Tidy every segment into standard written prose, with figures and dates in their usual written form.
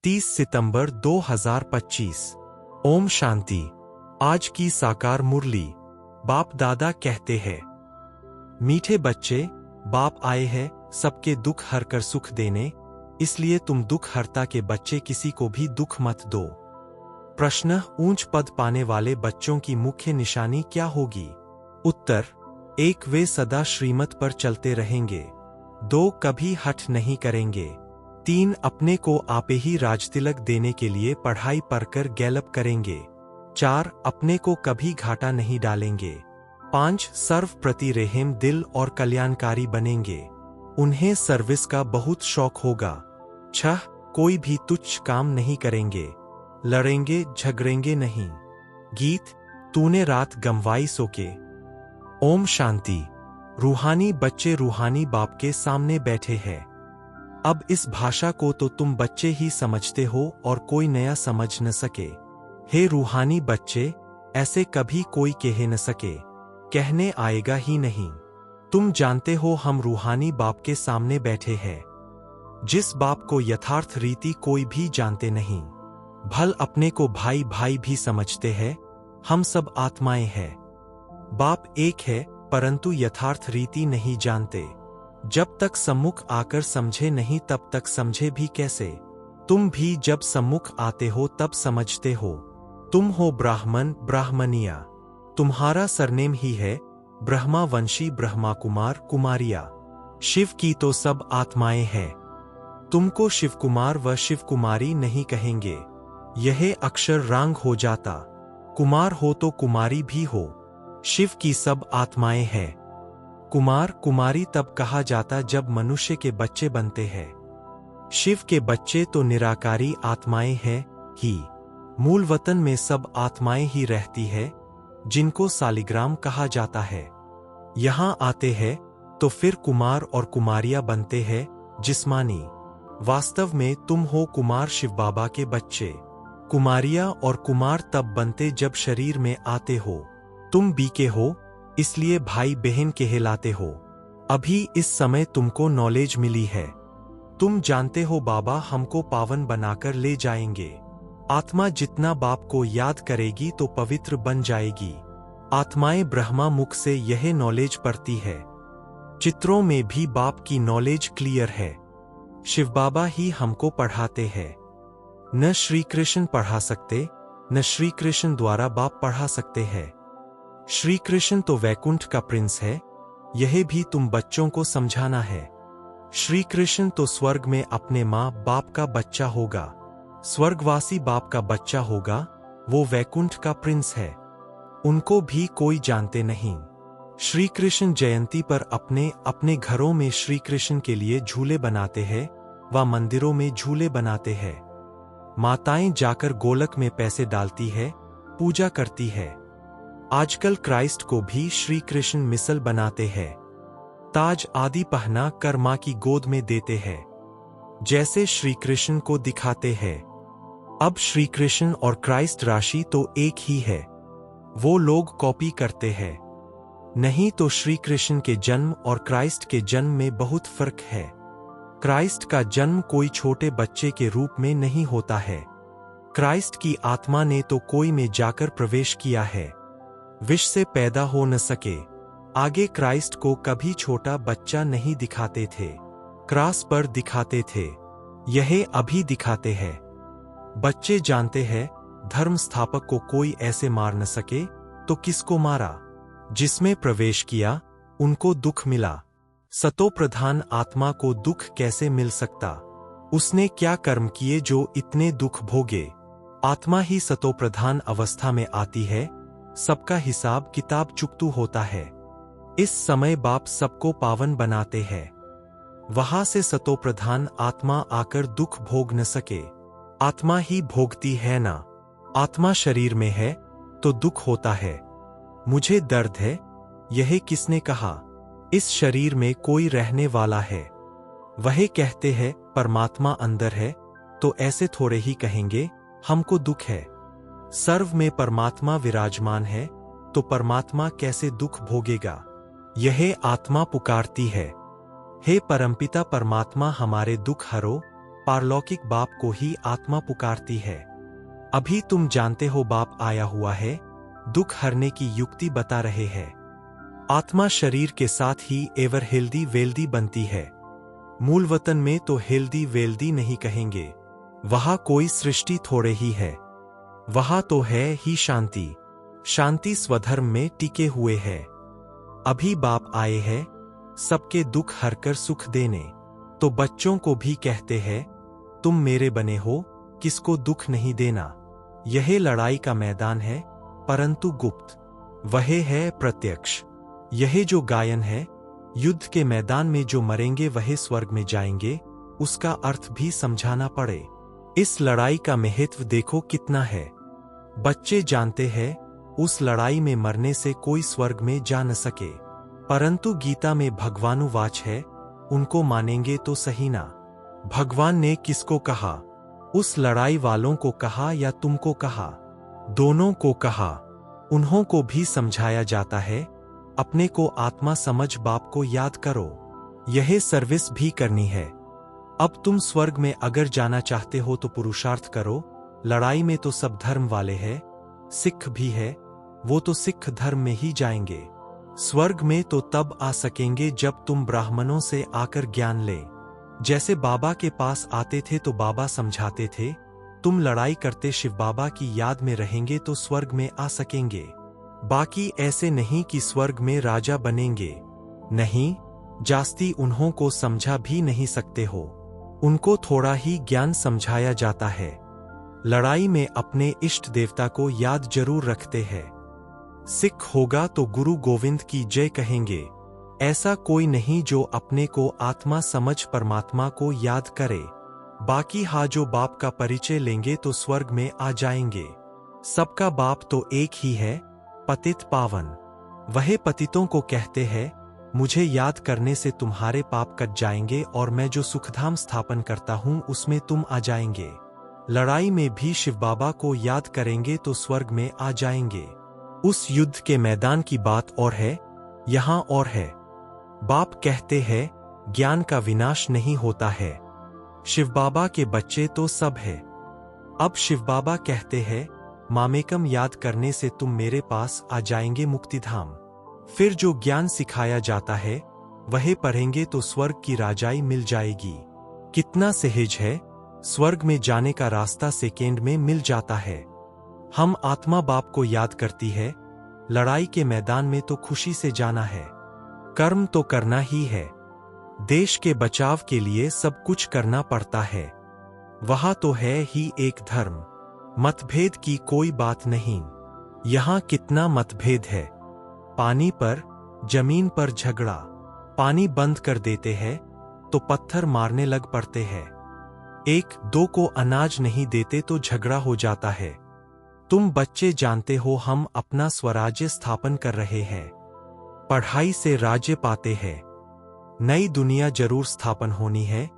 30 सितंबर 2025। ओम शांति। आज की साकार मुरली। बाप दादा कहते हैं, मीठे बच्चे, बाप आए हैं सबके दुख हर कर सुख देने, इसलिए तुम दुख हरता के बच्चे किसी को भी दुख मत दो। प्रश्न, ऊंच पद पाने वाले बच्चों की मुख्य निशानी क्या होगी? उत्तर, 1 वे सदा श्रीमत पर चलते रहेंगे। 2 कभी हठ नहीं करेंगे। 3 अपने को आपे ही राजतिलक देने के लिए पढ़ाई पढ़कर गैलप करेंगे। 4 अपने को कभी घाटा नहीं डालेंगे। 5 सर्व प्रति रेहम दिल और कल्याणकारी बनेंगे। उन्हें सर्विस का बहुत शौक होगा। 6 कोई भी तुच्छ काम नहीं करेंगे। लड़ेंगे झगड़ेंगे नहीं। गीत, तूने रात गंवाई सो के। ओम शांति। रूहानी बच्चे रूहानी बाप के सामने बैठे हैं। अब इस भाषा को तो तुम बच्चे ही समझते हो और कोई नया समझ न सके। हे रूहानी बच्चे, ऐसे कभी कोई कह न सके, कहने आएगा ही नहीं। तुम जानते हो हम रूहानी बाप के सामने बैठे हैं, जिस बाप को यथार्थ रीति कोई भी जानते नहीं। भल अपने को भाई भाई भी समझते हैं, हम सब आत्माएं हैं। बाप एक है परंतु यथार्थ रीति नहीं जानते। जब तक सम्मुख आकर समझे नहीं तब तक समझे भी कैसे? तुम भी जब सम्मुख आते हो तब समझते हो। तुम हो ब्राह्मण ब्राह्मणिया, तुम्हारा सरनेम ही है ब्रह्मा वंशी ब्रह्मा कुमार कुमारिया। शिव की तो सब आत्माएं हैं। तुमको शिव कुमार व शिव कुमारी नहीं कहेंगे, यह अक्षर रांग हो जाता। कुमार हो तो कुमारी भी हो। शिव की सब आत्माएं हैं। कुमार कुमारी तब कहा जाता जब मनुष्य के बच्चे बनते हैं। शिव के बच्चे तो निराकारी आत्माएं हैं ही। मूल वतन में सब आत्माएं ही रहती है, जिनको सालिग्राम कहा जाता है। यहां आते हैं तो फिर कुमार और कुमारियां बनते हैं जिस्मानी। वास्तव में तुम हो कुमार शिव बाबा के बच्चे। कुमारियां और कुमार तब बनते जब शरीर में आते हो। तुम बीके हो इसलिए भाई बहन कहलाते हो। अभी इस समय तुमको नॉलेज मिली है। तुम जानते हो बाबा हमको पावन बनाकर ले जाएंगे। आत्मा जितना बाप को याद करेगी तो पवित्र बन जाएगी। आत्माएं ब्रह्मा मुख से यह नॉलेज पढ़ती है। चित्रों में भी बाप की नॉलेज क्लियर है। शिव बाबा ही हमको पढ़ाते हैं। न श्री कृष्ण पढ़ा सकते, न श्री कृष्ण द्वारा बाप पढ़ा सकते हैं। श्री कृष्ण तो वैकुंठ का प्रिंस है, यह भी तुम बच्चों को समझाना है। श्री कृष्ण तो स्वर्ग में अपने माँ बाप का बच्चा होगा, स्वर्गवासी बाप का बच्चा होगा, वो वैकुंठ का प्रिंस है। उनको भी कोई जानते नहीं। श्री कृष्ण जयंती पर अपने अपने घरों में श्री कृष्ण के लिए झूले बनाते हैं व मंदिरों में झूले बनाते हैं। माताएं जाकर गोलक में पैसे डालती है, पूजा करती है। आजकल क्राइस्ट को भी श्री कृष्ण मिसल बनाते हैं। ताज आदि पहना कर मां की गोद में देते हैं, जैसे श्री कृष्ण को दिखाते हैं। अब श्री कृष्ण और क्राइस्ट राशि तो एक ही है, वो लोग कॉपी करते हैं। नहीं तो श्री कृष्ण के जन्म और क्राइस्ट के जन्म में बहुत फर्क है। क्राइस्ट का जन्म कोई छोटे बच्चे के रूप में नहीं होता है। क्राइस्ट की आत्मा ने तो कोई में जाकर प्रवेश किया है। विष से पैदा हो न सके। आगे क्राइस्ट को कभी छोटा बच्चा नहीं दिखाते थे, क्रॉस पर दिखाते थे। यह अभी दिखाते हैं। बच्चे जानते हैं धर्म स्थापक को कोई ऐसे मार न सके तो किसको मारा? जिसमें प्रवेश किया उनको दुख मिला। सतो प्रधान आत्मा को दुख कैसे मिल सकता? उसने क्या कर्म किए जो इतने दुख भोगे? आत्मा ही सतो प्रधान अवस्था में आती है, सबका हिसाब किताब चुकतू होता है। इस समय बाप सबको पावन बनाते हैं। वहां से सतो प्रधान आत्मा आकर दुख भोग न सके। आत्मा ही भोगती है ना। आत्मा शरीर में है तो दुख होता है। मुझे दर्द है, यह किसने कहा? इस शरीर में कोई रहने वाला है। वह कहते हैं परमात्मा अंदर है, तो ऐसे थोड़े ही कहेंगे हमको दुख है। सर्व में परमात्मा विराजमान है तो परमात्मा कैसे दुख भोगेगा? यह आत्मा पुकारती है, हे परमपिता परमात्मा हमारे दुख हरो, पारलौकिक बाप को ही आत्मा पुकारती है। अभी तुम जानते हो बाप आया हुआ है, दुख हरने की युक्ति बता रहे हैं। आत्मा शरीर के साथ ही एवर हेल्दी वेल्दी बनती है। मूल वतन में तो हेल्दी वेल्दी नहीं कहेंगे, वहां कोई सृष्टि थोड़े ही है, वहां तो है ही शांति। शांति स्वधर्म में टिके हुए है। अभी बाप आए हैं सबके दुख हरकर सुख देने, तो बच्चों को भी कहते हैं तुम मेरे बने हो, किसको दुख नहीं देना। यह लड़ाई का मैदान है परंतु गुप्त, वह है प्रत्यक्ष। यह जो गायन है, युद्ध के मैदान में जो मरेंगे वह स्वर्ग में जाएंगे, उसका अर्थ भी समझाना पड़े। इस लड़ाई का महत्व देखो कितना है। बच्चे जानते हैं उस लड़ाई में मरने से कोई स्वर्ग में जा न सके, परंतु गीता में भगवानुवाच है, उनको मानेंगे तो सही ना। भगवान ने किसको कहा? उस लड़ाई वालों को कहा या तुमको कहा? दोनों को कहा। उन्हों को भी समझाया जाता है, अपने को आत्मा समझ बाप को याद करो, यह सर्विस भी करनी है। अब तुम स्वर्ग में अगर जाना चाहते हो तो पुरुषार्थ करो। लड़ाई में तो सब धर्म वाले हैं, सिख भी है, वो तो सिख धर्म में ही जाएंगे। स्वर्ग में तो तब आ सकेंगे जब तुम ब्राह्मणों से आकर ज्ञान ले। जैसे बाबा के पास आते थे तो बाबा समझाते थे, तुम लड़ाई करते शिव बाबा की याद में रहेंगे तो स्वर्ग में आ सकेंगे। बाकी ऐसे नहीं कि स्वर्ग में राजा बनेंगे, नहीं, जास्ती उन्हों को समझा भी नहीं सकते हो, उनको थोड़ा ही ज्ञान समझाया जाता है। लड़ाई में अपने इष्ट देवता को याद जरूर रखते हैं। सिख होगा तो गुरु गोविंद की जय कहेंगे। ऐसा कोई नहीं जो अपने को आत्मा समझ परमात्मा को याद करे। बाकी हाँ, जो बाप का परिचय लेंगे तो स्वर्ग में आ जाएंगे। सबका बाप तो एक ही है, पतित पावन। वह पतितों को कहते हैं, मुझे याद करने से तुम्हारे पाप कट जाएंगे और मैं जो सुखधाम स्थापन करता हूं उसमें तुम आ जाएंगे। लड़ाई में भी शिव बाबा को याद करेंगे तो स्वर्ग में आ जाएंगे। उस युद्ध के मैदान की बात और है, यहां और है। बाप कहते हैं ज्ञान का विनाश नहीं होता है। शिव बाबा के बच्चे तो सब है। अब शिव बाबा कहते हैं, मामेकम याद करने से तुम मेरे पास आ जाएंगे मुक्तिधाम। फिर जो ज्ञान सिखाया जाता है वह पढ़ेंगे तो स्वर्ग की राजाई मिल जाएगी। कितना सहज है, स्वर्ग में जाने का रास्ता सेकेंड में मिल जाता है। हम आत्मा बाप को याद करती है। लड़ाई के मैदान में तो खुशी से जाना है, कर्म तो करना ही है। देश के बचाव के लिए सब कुछ करना पड़ता है। वहां तो है ही एक धर्म, मतभेद की कोई बात नहीं। यहां कितना मतभेद है। पानी पर, जमीन पर झगड़ा। पानी बंद कर देते हैं तो पत्थर मारने लग पड़ते हैं। एक दो को अनाज नहीं देते तो झगड़ा हो जाता है। तुम बच्चे जानते हो हम अपना स्वराज्य स्थापन कर रहे हैं। पढ़ाई से राज्य पाते हैं। नई दुनिया जरूर स्थापन होनी है।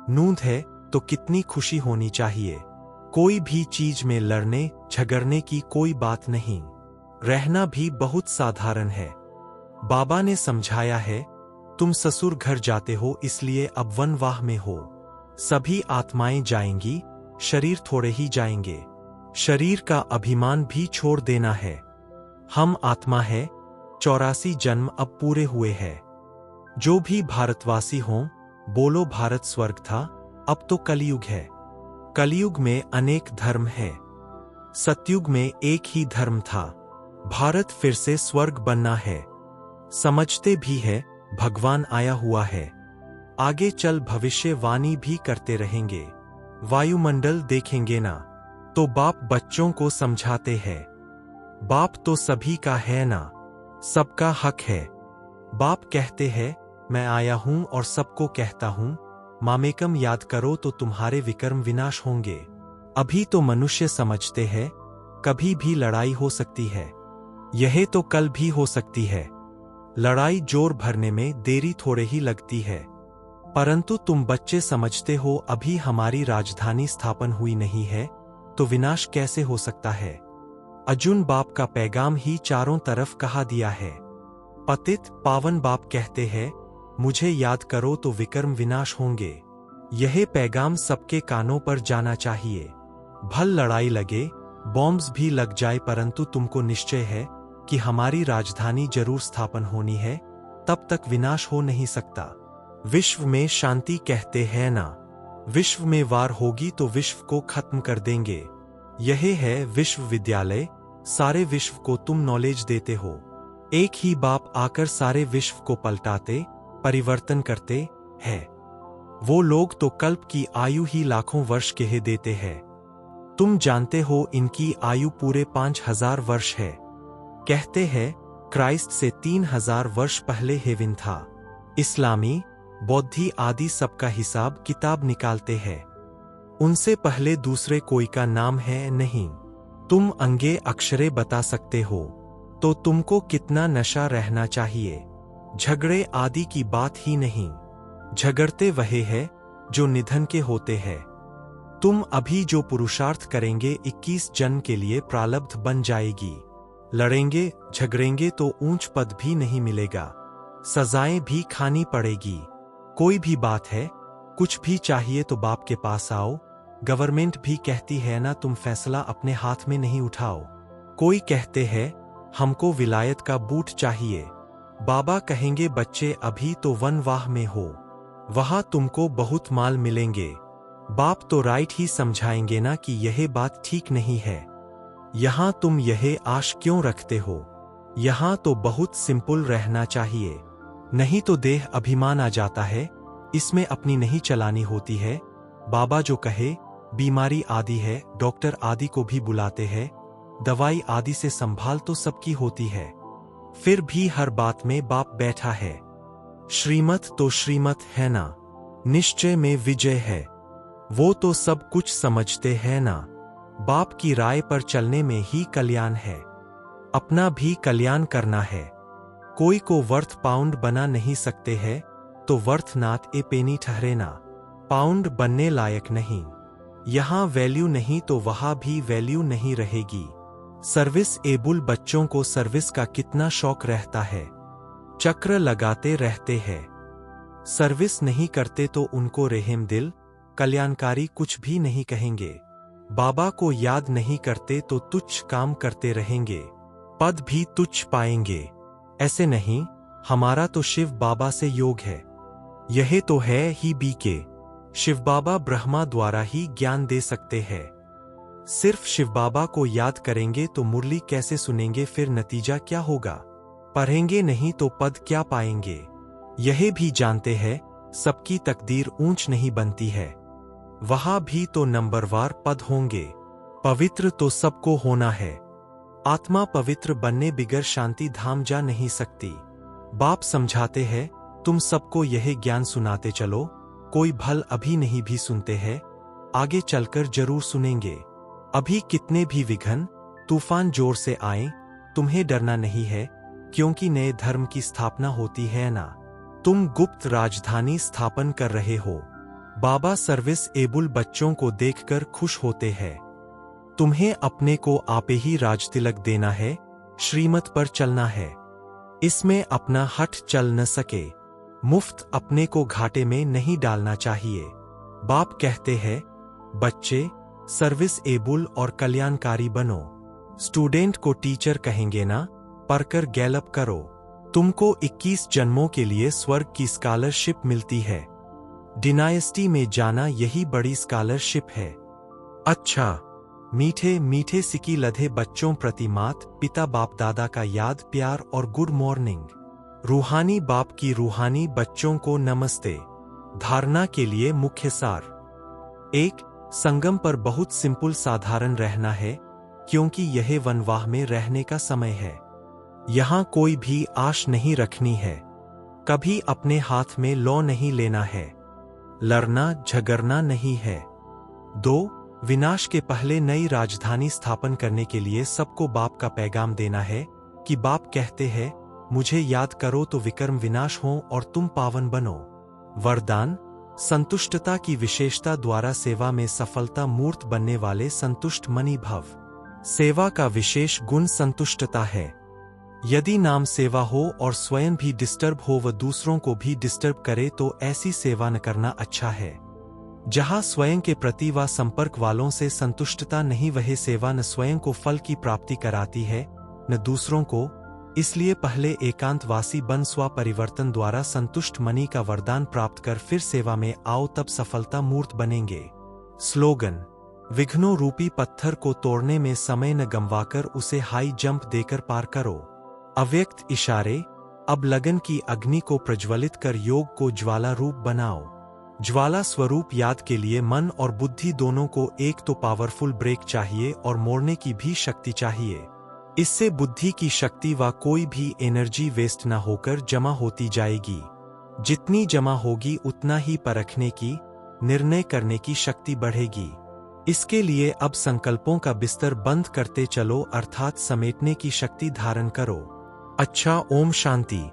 नूंद है तो कितनी खुशी होनी चाहिए। कोई भी चीज में लड़ने झगड़ने की कोई बात नहीं। रहना भी बहुत साधारण है। बाबा ने समझाया है, तुम ससुर घर जाते हो इसलिए अब वनवाह में हो। सभी आत्माएं जाएंगी, शरीर थोड़े ही जाएंगे। शरीर का अभिमान भी छोड़ देना है। हम आत्मा है, 84 जन्म अब पूरे हुए हैं। जो भी भारतवासी हों, बोलो भारत स्वर्ग था, अब तो कलयुग है। कलयुग में अनेक धर्म है। सतयुग में एक ही धर्म था। भारत फिर से स्वर्ग बनना है। समझते भी है भगवान आया हुआ है। आगे चल भविष्यवाणी भी करते रहेंगे। वायुमंडल देखेंगे ना, तो बाप बच्चों को समझाते हैं। बाप तो सभी का है ना, सबका हक है। बाप कहते हैं, मैं आया हूं और सबको कहता हूं, मामेकम याद करो तो तुम्हारे विकर्म विनाश होंगे। अभी तो मनुष्य समझते हैं कभी भी लड़ाई हो सकती है। यह तो कल भी हो सकती है। लड़ाई जोर भरने में देरी थोड़े ही लगती है। परंतु तुम बच्चे समझते हो अभी हमारी राजधानी स्थापन हुई नहीं है, तो विनाश कैसे हो सकता है। अर्जुन बाप का पैगाम ही चारों तरफ कहा दिया है। पतित पावन बाप कहते हैं, मुझे याद करो तो विकर्म विनाश होंगे। यह पैगाम सबके कानों पर जाना चाहिए। भल लड़ाई लगे, बॉम्ब्स भी लग जाए, परंतु तुमको निश्चय है कि हमारी राजधानी जरूर स्थापन होनी है, तब तक विनाश हो नहीं सकता। विश्व में शांति कहते हैं ना, विश्व में वार होगी तो विश्व को खत्म कर देंगे। यह है विश्वविद्यालय, सारे विश्व को तुम नॉलेज देते हो। एक ही बाप आकर सारे विश्व को पलटाते, परिवर्तन करते हैं। वो लोग तो कल्प की आयु ही लाखों वर्ष कह देते हैं। तुम जानते हो इनकी आयु पूरे 5000 वर्ष है। कहते हैं क्राइस्ट से 3000 वर्ष पहले हेवन था। इस्लामी, बौद्धी आदि सबका हिसाब किताब निकालते हैं। उनसे पहले दूसरे कोई का नाम है नहीं। तुम अंगे अक्षरे बता सकते हो, तो तुमको कितना नशा रहना चाहिए। झगड़े आदि की बात ही नहीं, झगड़ते वही है जो निधन के होते हैं। तुम अभी जो पुरुषार्थ करेंगे 21 जन्म के लिए प्रारब्ध बन जाएगी। लड़ेंगे झगड़ेंगे तो ऊंच पद भी नहीं मिलेगा, सजाएं भी खानी पड़ेगी। कोई भी बात है, कुछ भी चाहिए तो बाप के पास आओ। गवर्नमेंट भी कहती है ना, तुम फैसला अपने हाथ में नहीं उठाओ। कोई कहते हैं हमको विलायत का बूट चाहिए, बाबा कहेंगे बच्चे अभी तो वनवाह में हो, वहां तुमको बहुत माल मिलेंगे। बाप तो राइट ही समझाएंगे ना कि यह बात ठीक नहीं है। यहां तुम यह आश क्यों रखते हो? यहां तो बहुत सिंपल रहना चाहिए, नहीं तो देह अभिमान आ जाता है, इसमें अपनी नहीं चलानी होती है। बाबा जो कहे, बीमारी आदि है, डॉक्टर आदि को भी बुलाते हैं, दवाई आदि से संभाल तो सबकी होती है। फिर भी हर बात में बाप बैठा है। श्रीमत तो श्रीमत है ना, निश्चय में विजय है। वो तो सब कुछ समझते हैं ना। बाप की राय पर चलने में ही कल्याण है, अपना भी कल्याण करना है। कोई को वर्थ पाउंड बना नहीं सकते हैं, तो वर्थ नाथ ए पेनी ठहरे ना। पाउंड बनने लायक नहीं, यहां वैल्यू नहीं तो वहां भी वैल्यू नहीं रहेगी। सर्विस एबल बच्चों को सर्विस का कितना शौक रहता है, चक्र लगाते रहते हैं। सर्विस नहीं करते तो उनको रहम दिल, कल्याणकारी कुछ भी नहीं कहेंगे। बाबा को याद नहीं करते तो तुच्छ काम करते रहेंगे, पद भी तुच्छ पाएंगे। ऐसे नहीं, हमारा तो शिव बाबा से योग है। यह तो है ही बीके, शिव बाबा ब्रह्मा द्वारा ही ज्ञान दे सकते हैं। सिर्फ शिव बाबा को याद करेंगे तो मुरली कैसे सुनेंगे? फिर नतीजा क्या होगा? पढ़ेंगे नहीं तो पद क्या पाएंगे? यह भी जानते हैं सबकी तकदीर ऊंच नहीं बनती है, वहां भी तो नंबरवार पद होंगे। पवित्र तो सबको होना है, आत्मा पवित्र बनने बिगर शांति धाम जा नहीं सकती। बाप समझाते हैं तुम सबको यह ज्ञान सुनाते चलो। कोई भल अभी नहीं भी सुनते हैं, आगे चलकर जरूर सुनेंगे। अभी कितने भी विघ्न तूफान जोर से आए, तुम्हें डरना नहीं है, क्योंकि नए धर्म की स्थापना होती है ना। तुम गुप्त राजधानी स्थापन कर रहे हो। बाबा सर्विस एबल बच्चों को देखकर खुश होते हैं। तुम्हें अपने को आपे ही राजतिलक देना है, श्रीमत पर चलना है। इसमें अपना हट चल न सके। मुफ्त अपने को घाटे में नहीं डालना चाहिए। बाप कहते हैं बच्चे सर्विस एबल और कल्याणकारी बनो। स्टूडेंट को टीचर कहेंगे ना, पढ़कर गैलप करो। तुमको 21 जन्मों के लिए स्वर्ग की स्कॉलरशिप मिलती है। डिनायस्टी में जाना यही बड़ी स्कॉलरशिप है। अच्छा, मीठे मीठे सिकी लधे बच्चों प्रति मात पिता बाप दादा का याद प्यार और गुड मॉर्निंग। रूहानी बाप की रूहानी बच्चों को नमस्ते। धारणा के लिए मुख्य सार। 1. संगम पर बहुत सिंपल साधारण रहना है, क्योंकि यह वनवाह में रहने का समय है। यहां कोई भी आश नहीं रखनी है, कभी अपने हाथ में लॉ नहीं लेना है, लड़ना झगड़ना नहीं है। 2. विनाश के पहले नई राजधानी स्थापन करने के लिए सबको बाप का पैगाम देना है कि बाप कहते हैं मुझे याद करो तो विक्रम विनाश हो और तुम पावन बनो। वरदान संतुष्टता की विशेषता द्वारा सेवा में सफलता मूर्त बनने वाले संतुष्ट मनी भव। सेवा का विशेष गुण संतुष्टता है। यदि नाम सेवा हो और स्वयं भी डिस्टर्ब हो व दूसरों को भी डिस्टर्ब करे तो ऐसी सेवा न करना अच्छा है। जहां स्वयं के प्रति व संपर्क वालों से संतुष्टता नहीं, वह सेवा न स्वयं को फल की प्राप्ति कराती है न दूसरों को। इसलिए पहले एकांतवासी बन स्व परिवर्तन द्वारा संतुष्ट मनी का वरदान प्राप्त कर फिर सेवा में आओ, तब सफलता मूर्त बनेंगे। स्लोगन: विघ्नों रूपी पत्थर को तोड़ने में समय न गंवाकर उसे हाई जंप देकर पार करो। अव्यक्त इशारे: अब लगन की अग्नि को प्रज्वलित कर योग को ज्वाला रूप बनाओ। ज्वाला स्वरूप याद के लिए मन और बुद्धि दोनों को एक तो पावरफुल ब्रेक चाहिए और मोड़ने की भी शक्ति चाहिए। इससे बुद्धि की शक्ति व कोई भी एनर्जी वेस्ट न होकर जमा होती जाएगी। जितनी जमा होगी उतना ही परखने की, निर्णय करने की शक्ति बढ़ेगी। इसके लिए अब संकल्पों का बिस्तर बंद करते चलो, अर्थात समेटने की शक्ति धारण करो। अच्छा, ओम शांति।